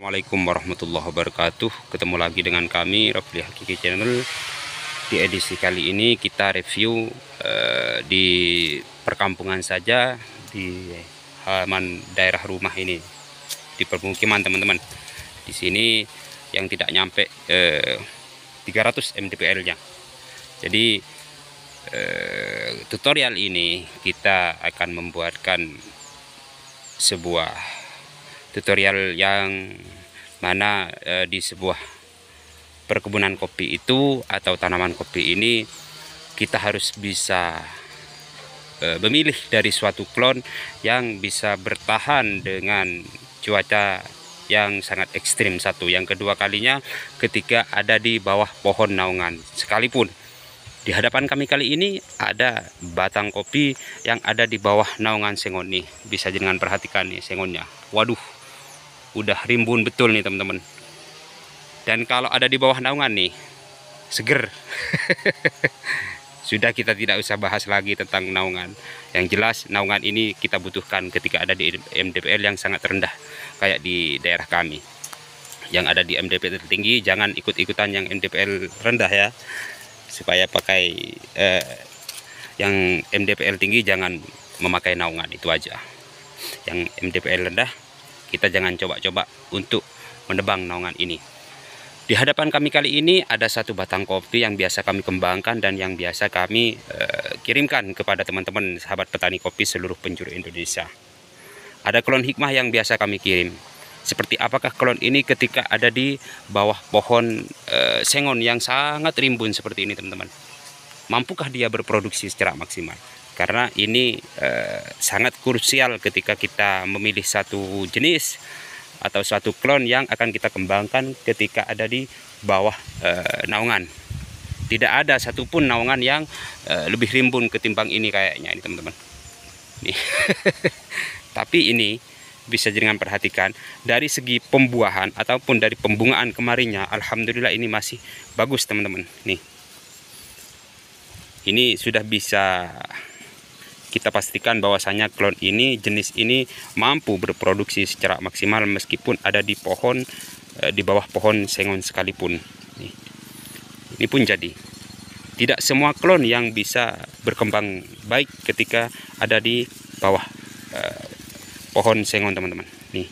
Assalamualaikum warahmatullahi wabarakatuh. Ketemu lagi dengan kami Rafli Hakiki Channel. Di edisi kali ini kita review di perkampungan saja, di halaman daerah rumah ini, di permukiman teman-teman. Di sini yang tidak nyampe 300 mdpl-nya. Jadi tutorial ini kita akan membuatkan sebuah tutorial yang mana di sebuah perkebunan kopi itu atau tanaman kopi ini kita harus bisa memilih dari suatu klon yang bisa bertahan dengan cuaca yang sangat ekstrim. Satu, yang kedua kalinya ketika ada di bawah pohon naungan sekalipun. Di hadapan kami kali ini ada batang kopi yang ada di bawah naungan sengon nih. Bisa dengan perhatikan nih sengonnya. Waduh, udah rimbun betul nih teman-teman. Dan kalau ada di bawah naungan nih, seger. Sudah, kita tidak usah bahas lagi tentang naungan. Yang jelas naungan ini kita butuhkan ketika ada di mdpl yang sangat rendah kayak di daerah kami. Yang ada di mdpl tertinggi jangan ikut-ikutan yang mdpl rendah ya. Supaya pakai yang mdpl tinggi jangan memakai naungan, itu aja. Yang mdpl rendah kita jangan coba-coba untuk menebang naungan ini. Di hadapan kami kali ini ada satu batang kopi yang biasa kami kembangkan dan yang biasa kami kirimkan kepada teman-teman sahabat petani kopi seluruh penjuru Indonesia. Ada klon hikmah yang biasa kami kirim. Seperti apakah klon ini ketika ada di bawah pohon sengon yang sangat rimbun seperti ini teman-teman? Mampukah dia berproduksi secara maksimal? Karena ini sangat krusial ketika kita memilih satu jenis atau suatu klon yang akan kita kembangkan ketika ada di bawah naungan. Tidak ada satupun naungan yang lebih rimbun ketimbang ini kayaknya ini teman-teman. Nih. Tapi ini bisa dengan perhatikan dari segi pembuahan ataupun dari pembungaan kemarinnya, alhamdulillah ini masih bagus teman-teman. Nih, ini sudah bisa kita pastikan bahwasanya klon ini, jenis ini mampu berproduksi secara maksimal meskipun ada di pohon di bawah pohon sengon sekalipun. Nih, ini pun jadi tidak semua klon yang bisa berkembang baik ketika ada di bawah pohon sengon teman-teman. Nih,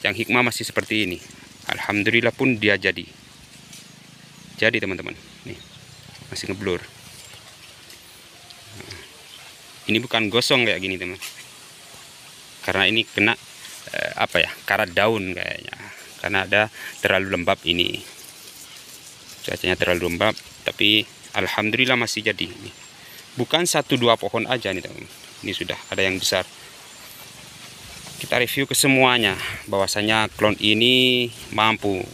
yang hikmah masih seperti ini. Alhamdulillah pun dia jadi teman-teman. Nih, masih ngeblur. Ini bukan gosong kayak gini teman, karena ini kena karat daun kayaknya, karena ada terlalu lembab ini, cuacanya terlalu lembab. Tapi alhamdulillah masih jadi. Nih, bukan 1-2 pohon aja nih teman, ini sudah ada yang besar. Kita review ke semuanya bahwasanya klon ini mampu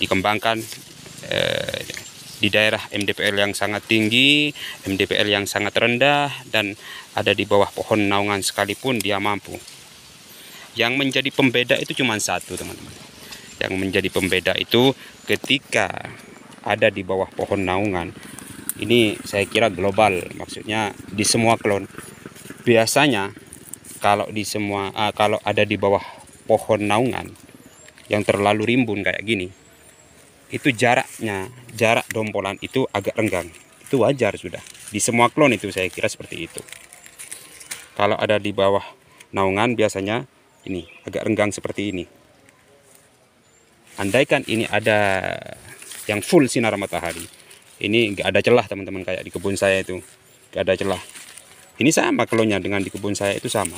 dikembangkan di daerah mdpl yang sangat tinggi, mdpl yang sangat rendah, dan ada di bawah pohon naungan sekalipun dia mampu. Yang menjadi pembeda itu cuma satu teman-teman. Yang menjadi pembeda itu ketika ada di bawah pohon naungan. Ini saya kira global, maksudnya di semua klon. Biasanya kalau ada di bawah pohon naungan yang terlalu rimbun kayak gini, itu jarak dompolan itu agak renggang. Itu wajar sudah. Di semua klon itu saya kira seperti itu. Kalau ada di bawah naungan biasanya ini agak renggang seperti ini. Andaikan ini ada yang full sinar matahari, ini nggak ada celah teman-teman, kayak di kebun saya itu nggak ada celah. Ini sama klonnya dengan di kebun saya itu sama.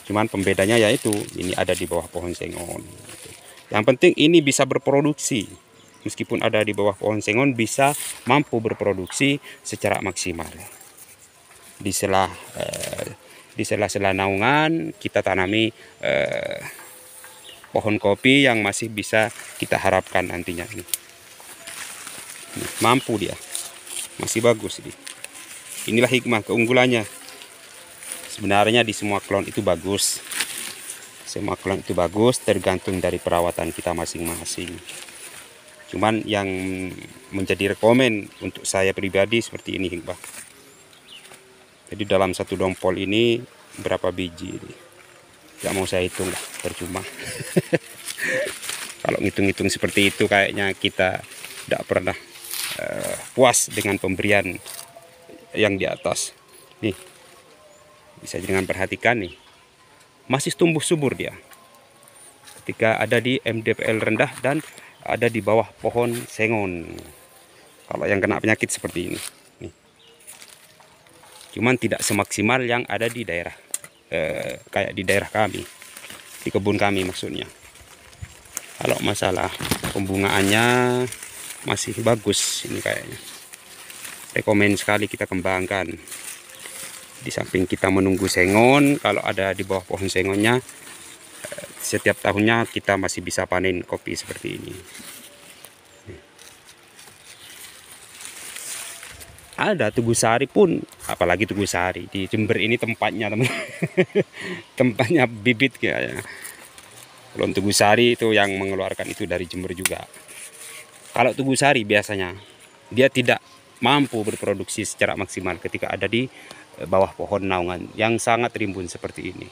Cuman pembedanya yaitu ini ada di bawah pohon sengon. Yang penting ini bisa berproduksi. Meskipun ada di bawah pohon sengon bisa mampu berproduksi secara maksimal. Di sela-sela naungan kita tanami pohon kopi yang masih bisa kita harapkan nantinya. Ini mampu dia. Masih bagus ini. Inilah hikmah keunggulannya. Sebenarnya di semua klon itu bagus. Semua klon itu bagus, tergantung dari perawatan kita masing-masing. Cuman yang menjadi rekomen untuk saya pribadi seperti ini hikmah. Jadi dalam satu dompol ini berapa biji? Gak mau saya hitung lah, percuma. Kalau ngitung-ngitung seperti itu kayaknya kita tidak pernah puas dengan pemberian yang di atas. Nih, bisa dengan perhatikan nih, masih tumbuh subur dia ketika ada di MDPL rendah dan ada di bawah pohon sengon. Kalau yang kena penyakit seperti ini nih. Cuman tidak semaksimal yang ada di daerah kayak di daerah kami, di kebun kami maksudnya. Kalau masalah pembungaannya masih bagus ini kayaknya. Rekomen sekali kita kembangkan. Di samping kita menunggu sengon, kalau ada di bawah pohon sengonnya, setiap tahunnya kita masih bisa panen kopi seperti ini. Ada Tugu Sari pun, apalagi Tugu Sari di Jember ini tempatnya teman, tempatnya bibit kayaknya. Kalau Tugu Sari itu yang mengeluarkan itu dari Jember juga. Kalau Tugu Sari biasanya dia tidak mampu berproduksi secara maksimal ketika ada di bawah pohon naungan yang sangat rimbun seperti ini.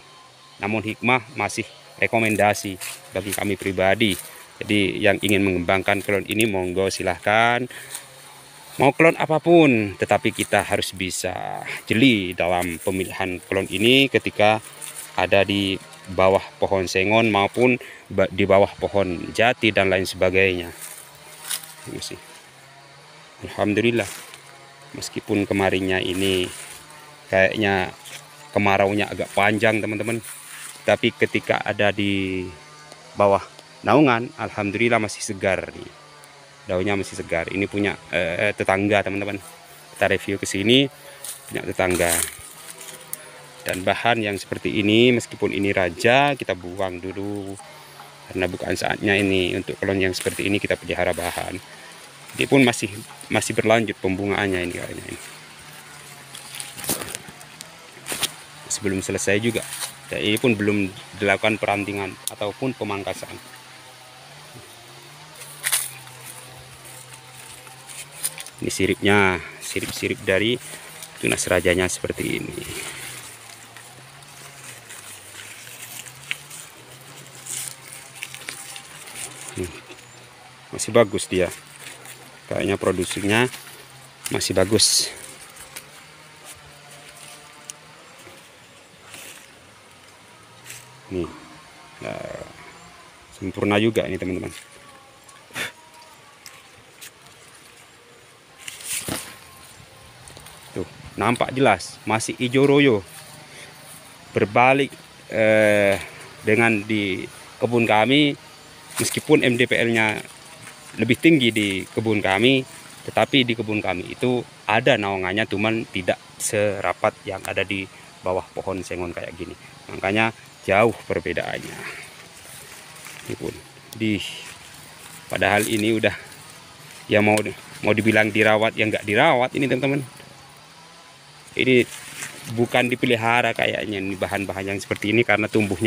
Namun hikmah masih rekomendasi bagi kami pribadi. Jadi yang ingin mengembangkan klon ini monggo silahkan. Mau klon apapun, tetapi kita harus bisa jeli dalam pemilihan klon ini ketika ada di bawah pohon sengon maupun di bawah pohon jati dan lain sebagainya. Ini sih. Alhamdulillah, meskipun kemarinnya ini kayaknya kemaraunya agak panjang teman-teman, tapi ketika ada di bawah naungan, alhamdulillah masih segar nih. Daunnya masih segar. Ini punya tetangga teman-teman. Kita review ke sini, punya tetangga. Dan bahan yang seperti ini, meskipun ini raja, kita buang dulu karena bukan saatnya ini untuk klon yang seperti ini kita pelihara bahan. Dia pun masih berlanjut pembungaannya ini kayaknya ini. Sebelum selesai juga. Dan ini pun belum dilakukan perantingan ataupun pemangkasan. Ini siripnya, sirip-sirip dari tunas rajanya seperti ini. Masih bagus dia. Kayaknya produksinya masih bagus. Nih, sempurna juga ini teman-teman. Tuh, nampak jelas masih hijau royo. Berbalik dengan di kebun kami, meskipun MDPL-nya lebih tinggi di kebun kami, tetapi di kebun kami itu ada naungannya, cuman tidak serapat yang ada di bawah pohon sengon kayak gini. Makanya jauh perbedaannya. Ini pun padahal ini udah ya mau dibilang dirawat ya nggak dirawat ini teman-teman. Ini bukan dipelihara kayaknya ini bahan-bahan yang seperti ini karena tumbuh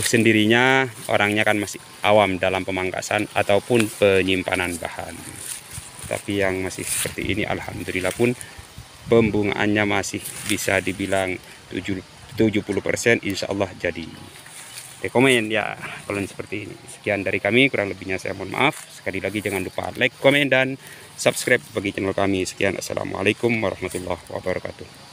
sendirinya, orangnya kan masih awam dalam pemangkasan ataupun penyimpanan bahan. Tapi yang masih seperti ini alhamdulillah pun pembungaannya masih bisa dibilang 70%, insya Allah jadi. Rekomen ya kalau seperti ini. Sekian dari kami, kurang lebihnya saya mohon maaf. Sekali lagi jangan lupa like, komen, dan subscribe bagi channel kami. Sekian, assalamualaikum warahmatullahi wabarakatuh.